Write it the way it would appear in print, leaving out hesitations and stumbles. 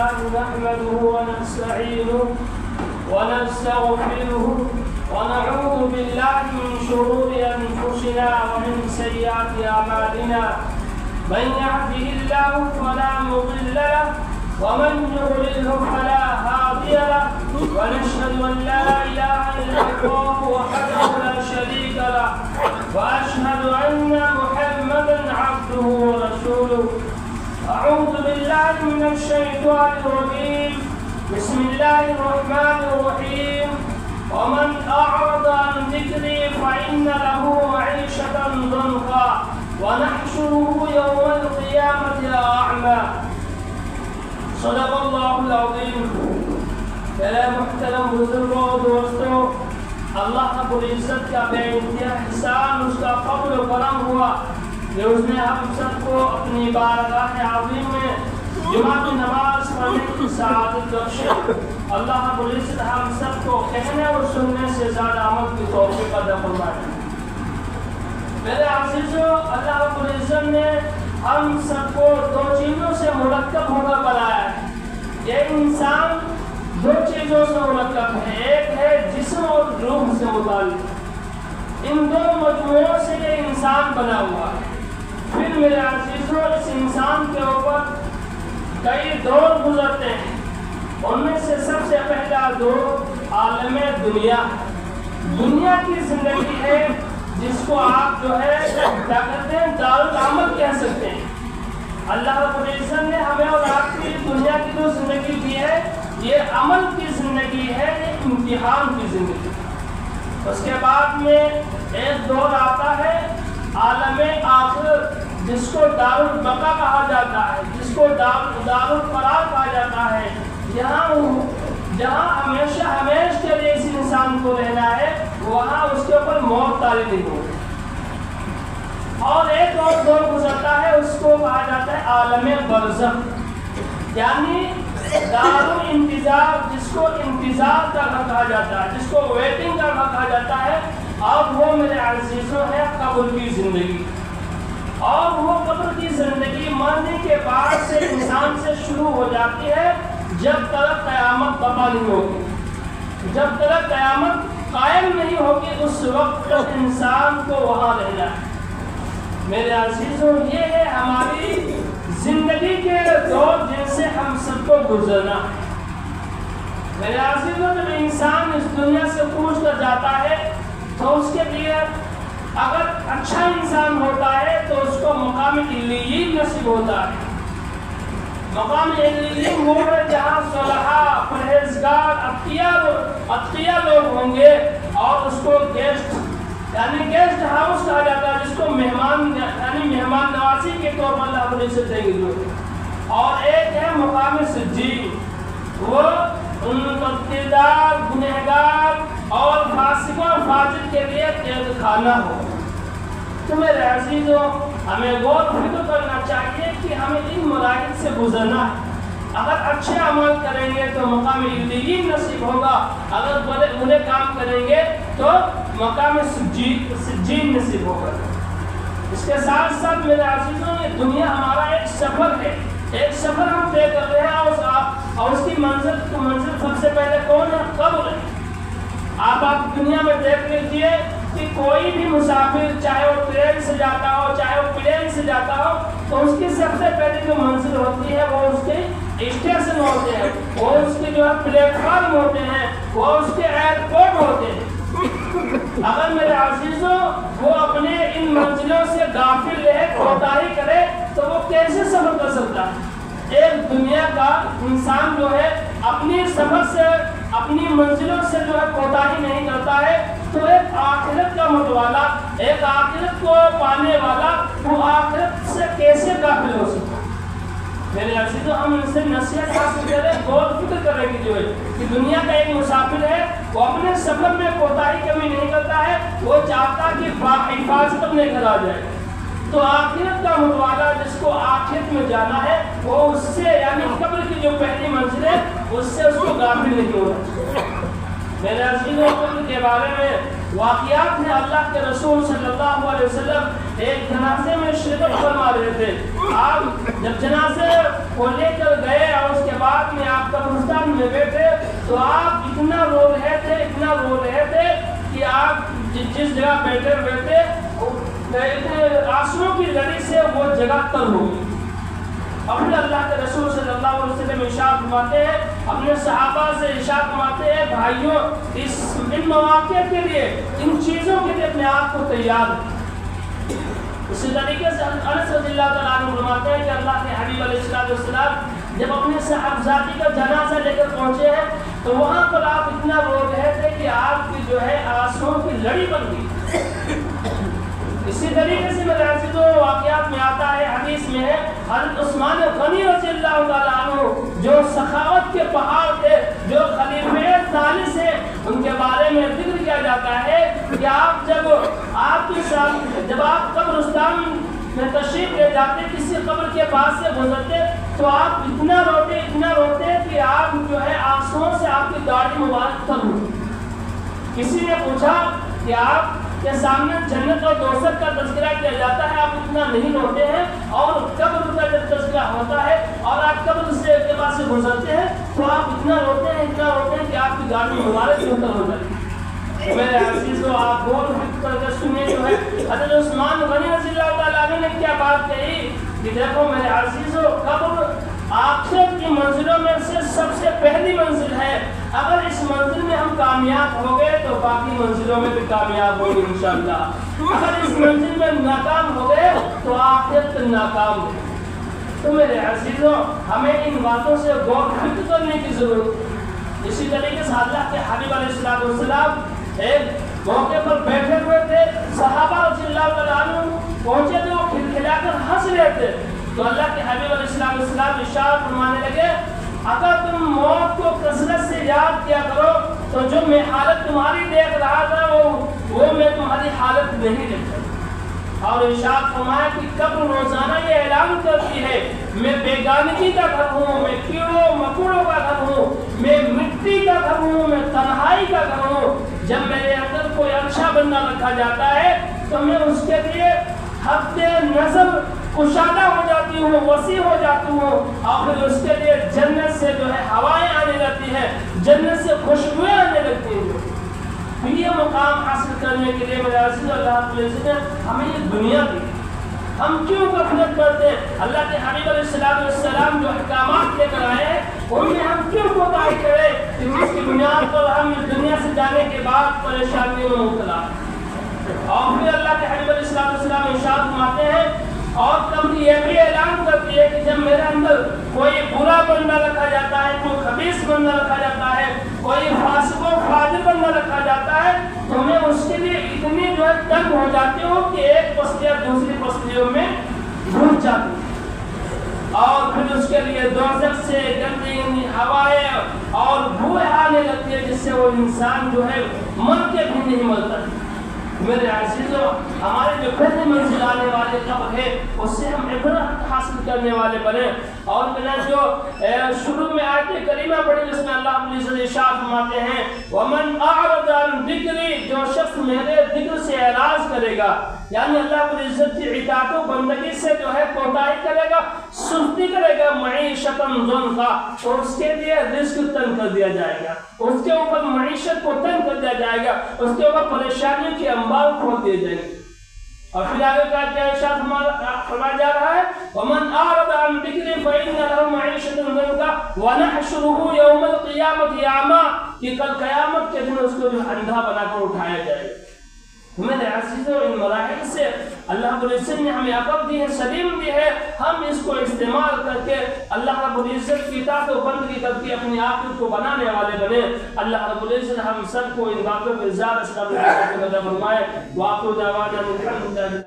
لله نحمده ونستعينه ونستغفره ونعوذ بالله من شرور أنفسنا ومن سيئات أعمالنا من يهده الله فلا مضل له ومن يضلله فلا هادي له ونشهد أن لا إله إلا الله وحده لا شريك له وأشهد أن محمدا عبده ورسوله. أعوذ بالله من الشيطان الرجيم. بسم الله الرحمن الرحيم. ومن أعرض عن ذكري فإن له معيشة ضنكا ونحشره يوم القيامة أعمى. صدق اللہ العظیم. میرے محترم بزرگوں و دوستوں، اللہ رب العزت کا بے انتہا احسان، اس کا فضل و کرم ہوا کہ اس نے ہم سب کو اپنی بارگاہ عظیم میں جمعہ کی نماز پڑھنے کی سعادت بخشے. اللہ رب العزت ہم سب کو کہنے اور سننے سے زیادہ عمل کی توفیق عطا فرمائے. میرے عزیزوں، اللہ رب العزت نے ہم سب کو دو چیزوں سے مرکب ہو کر بنایا ہے. یہ انسان دو چیزوں سے مرکب ہے، ایک ہے جسم اور روح سے متعلق. ان دو مجموعوں سے یہ انسان بنا ہوا ہے. پھر میرے عزیزوں، اس انسان کے اوپر کئی دور گزرتے ہیں. ان میں سے سب سے پہلا دور عالم دنیا دنیا کی زندگی ہے، جس کو آپ جو ہے کیا کہتے ہیں، دارالعمل کہہ سکتے ہیں. اللہ رب العزت نے ہمیں اور آپ کی دنیا کی جو زندگی دی ہے، یہ عمل کی زندگی ہے، یہ امتحان کی زندگی. اس کے بعد میں ایک دور آتا ہے عالم آخرت، جس کو دارالبقا کہا جاتا ہے، جس کو دارالقرار کہا جاتا ہے. جہاں ہمیشہ کے لیے اس انسان کو رہنا ہے، وہاں اس کے اوپر موت طاری نہیں ہوگی. اور ایک اور دور گزرتا ہے، اس کو کہا جاتا ہے عالم برزخ، یعنی دارالانتظار، جس کو انتظار کا گھر کہا جاتا ہے، جس کو ویٹنگ کا گھر کہا جاتا ہے. اور وہ میرے عزیزوں ہے قبر کی زندگی. اور وہ قبر کی زندگی مرنے کے بعد سے انسان سے شروع ہو جاتی ہے، جب تک قیامت برپا نہیں ہوگی. جب تک قیامت قائم نہیں ہوگی، اس وقت تک انسان کو وہاں رہنا ہے. میرے عزیزوں، یہ ہے ہماری زندگی کے دور جن سے ہم سب کو گزرنا ہے. میرے عزیزوں، جب انسان اس دنیا سے کوچ کر جاتا ہے تو اس کے لیے اگر اچھا انسان ہوتا ہے تو اس کو مقام علیین نصیب ہوتا ہے. مقام علیین وہ ہے جہاں صلحاء، پرہیزگار، اتقیاء لوگ ہوں گے، اور اس کو گیسٹ ہاؤس کہا جاتا ہے، جس کو مہمان نوازی کے طور پر اللہ علیہ سے دیں گے. اور ایک ہے مقام سجین، وہ ان بدکردار، گنہگار اور فاسق و فاجر کے لیے قید خانہ ہو. تو میرے عزیزوں، ہمیں غور و فکر کرنا چاہیے کہ ہمیں ان مراحل سے گزرنا ہے. اگر اچھے عمل کریں گے تو مقام علیین نصیب ہوگا، اگر برے کام کریں گے تو مقام سجین نصیب ہوگا. اس کے ساتھ ساتھ میرے عزیزوں، یہ دنیا ہمارا ایک سفر ہے. ایک سفر ہم طے کر رہے ہیں، اور اس کی منزل سب سے پہلے کون ہے؟ قبر ہے. آپ دنیا میں دیکھ لیجیے کہ کوئی بھی مسافر، چاہے وہ ٹرین سے جاتا ہو، چاہے وہ پلین سے جاتا ہو، تو اس کی سب سے پہلے جو منزل ہوتی ہے وہ اس کے اسٹیشن ہوتے ہیں، وہ اس کے جو ہے پلیٹ فارم ہوتے ہیں، وہ اس کے ایئرپورٹ ہوتے ہیں. اگر میرے عزیزوں وہ اپنے ان منزلوں سے غافل رہے، کوتاہی کرے، تو وہ کیسے سفر کر سکتا ہے؟ ایک دنیا کا انسان جو ہے اپنی سفر سے، اپنی منزلوں سے جو ہے کوتاہی نہیں کرتا ہے، تو ایک آخرت کا متوالا، ایک آخرت کو پانے والا، وہ آخرت سے کیسے غافل ہو سکتا ہے؟ میرے عزیزوں، ہم ان سے نصیحت حاصل کریں، غور فکر کریں کہ جو ہے کہ دنیا کا ایک مسافر ہے، وہ اپنے سفر میں کوتاہی کمی نہیں کرتا ہے، وہ چاہتا کہ حفاظت اپنے گھر آ جائے. تو آخرت کا متوالا، جس کو آخرت میں جانا ہے، وہ اس سے، یعنی قبر کی جو پہلی منزل ہے، اس سے اس کو غافل نہیں ہونا. میرے عزیزوں، قبر کے بارے میں واقعات ہیں. اللہ کے رسول صلی اللہ علیہ وسلم ایک جنازے میں شرکت فرما رہے تھے. آپ جب جنازے کو لے کر گئے اور اس کے بعد میں آپ قبرستان میں بیٹھے تو آپ اتنا رو رہے تھے کہ آپ جس جگہ بیٹھے ہوئے تھے آنسوؤں کی لڑی سے وہ جگہ تر ہو گئی۔ اور پھر اللہ کے رسول صلی اللہ علیہ وسلم ارشاد فرماتے ہیں، اپنے صحابہ سے ارشاد فرماتے ہیں، بھائیوں ان مواقع کے لیے، ان چیزوں کے لیے اپنے آپ کو تیار رکھیں۔ اسی طریقے سے انس رضی اللہ تعالیٰ عنہ فرماتے ہیں کہ اللہ کے حبیب علیہ السلام جب اپنے صاحبزادی کا جنازہ لے کر پہنچے ہیں تو وہاں پر آپ اتنا رو رہے تھے کہ آپ کی جو ہے آنسوؤں کی لڑی بن گئی۔ اسی طریقے سے میرے عزیزوں واقعات میں آتا ہے، حدیث میں ہے، حضرت عثمان غنی رضی اللہ تعالیٰ عنہ جو سخاوت کے پہاڑ تھے، جو خلیفہ ثالث ہیں، ان کے بارے میں ذکر کیا جاتا ہے کہ جب آپ قبرستان میں تشریف لے جاتے، کسی قبر کے پاس سے گزرتے تو آپ اتنا روتے کہ آپ جو ہے آنسوؤں سے آپ کی داڑھی مبارک تر ہوتی۔ کسی نے پوچھا کہ آپ کے سامنے جنت اور دوزخ کا تذکرہ کیا جاتا ہے، آپ اتنا نہیں روتے ہیں، اور قبر کا جب تذکرہ ہوتا ہے اور آپ قبر سے کے پاس سے گزرتے ہیں تو آپ اتنا روتے ہیں کہ آپ کی داڑھی مبارک تر ہو جاتی ہے۔ میرے عزیزو آپ غور کر کے سنیں جو ہے حضرت عثمان غنی رضی اللہ تعالیٰ عنہ نے کیا بات کہی کہ دیکھو میرے عزیزو، قبر آخرت کی منزلوں میں سے سب سے پہلی منزل ہے، اگر اس منزل میں ہم کامیاب ہو گئے تو باقی منزلوں میں بھی کامیاب ہوں گے انشاءاللہ، اگر اس منزل میں ناکام ہو گئے تو آخرت ناکام ہے۔ تو میرے عزیزو ہمیں ان باتوں سے غور فکر کرنے کی ضرورت ہے۔ اسی طریقے سے اللہ کے حبیب علیہ السلام ایک موقع پر بیٹھے ہوئے تھے، صحابہ رضی اللہ تعالیٰ عنہ پہنچے تو وہ کھلکھلا کر ہنس رہے تھے، تو اللہ کے حبیب علیہ السلام ارشاد فرمانے لگے، اگر تم موت کو کثرت سے یاد کیا کرو تو جو میں حالت تمہاری دیکھ رہا تھا وہ میں تمہاری حالت نہیں دیکھ رہا۔ اور ارشاد فرمایا کہ قبر روزانہ یہ اعلان کرتی ہے، میں بیگانگی کا گھر ہوں، میں کیڑوں مکوڑوں کا گھر ہوں، میں مٹی کا گھر ہوں، میں تنہائی کا گھر ہوں۔ جب میرے اندر کوئی اچھا بندہ رکھا جاتا ہے تو میں اس کے لیے حد نظر کشادہ ہو جاتی ہوں، وسیع ہو جاتی ہوں، اور پھر اس کے لیے جنت سے جو ہے ہوائیں آنے لگتی ہیں، جنت سے خوشبوئیں آنے لگتی ہیں۔ یہ مقام حاصل کرنے کے لیے میرے عزیز اللہ رب العزت نے ہمیں یہ دنیا دی، ہم کیوں غفلت کرتے ہیں؟ اللہ کے حبیب علیہ السلام جو احکامات لے کر آئے ہیں ان میں ہم کیوں کوتاہی کریں کہ جس کی بنیاد پر ہم اس دنیا سے جانے کے بعد پریشانیوں میں مبتلا ہیں۔ اور پھر اللہ کے حبیب علیہ السلام ارشاد فرماتے ہیں، اور قبر یہ بھی اعلان کرتی ہے کہ جب میرے اندر کوئی برا بندہ رکھا جاتا ہے، کوئی خبیث بندہ رکھا جاتا ہے، کوئی فاسق و فاجر بندہ رکھا جاتا ہے تو میں اس کے لیے اتنی جو ہے تنگ ہو جاتی ہوں کہ ایک پسلیاں دوسری پسلیوں میں گھس جاتی ہوں، اور پھر اس کے لیے دوزخ سے گندی ہوائیں اور بوئیں آنے لگتی ہے جس سے وہ انسان جو ہے مر کے بھی نہیں مرتا۔ میرے عزیزوں ہمارے جو پہلی منزل آنے والے قبر ہے اس سے ہم عبرت حاصل کرنے والے بنے، اور میں جو شروع میں آیت کریمہ پڑھی جس میں اللہ رب العزت ارشاد فرماتے ہیں، وَمَنْ أَعْرَضَ عَنْ ذِكْرِي، جو شخص میرے ذکر سے اعراض کرے گا، یعنی اللہ رب العزت کی اطاعت و بندگی سے جو ہے کوتاہی کرے گا، سستی کرے گا، معیشتاً ضنکا، تو اس کے لیے رزق تنگ کر دیا جائے گا، اس کے اوپر معیشت کو تنگ کر دیا جائے گا، اس کے اوپر پریشانیوں کی انبار کھول دیے جائیں گے۔ اور پھر آگے کیا ارشاد فرمایا جا رہا ہے، وَمَنْ أَعْرَضَ عَنْ ذِكْرِي فَإِنَّ لَهُ مَعِيشَةً ضَنكًا وَنَحْشُرُهُ يَوْمَ الْقِيَامَةِ أَعْمَىٰ، کہ کل قیامت کے دن اس کو جو اندھا بنا کر اٹھایا جائے گا۔ میرے عزیزوں ان مراحل سے اللہ رب العزت نے ہمیں عقل دی ہے، سلیم دی ہے، ہم اس کو استعمال کر کے اللہ رب العزت کی اطاعت و بندگی کر کے اپنی آخرت کو بنانے والے بنے۔ اللہ رب العزت ہم سب کو ان باتوں پہ زیادہ سے زیادہ فرمائے۔ وآخر دعوانا الحمد للہ۔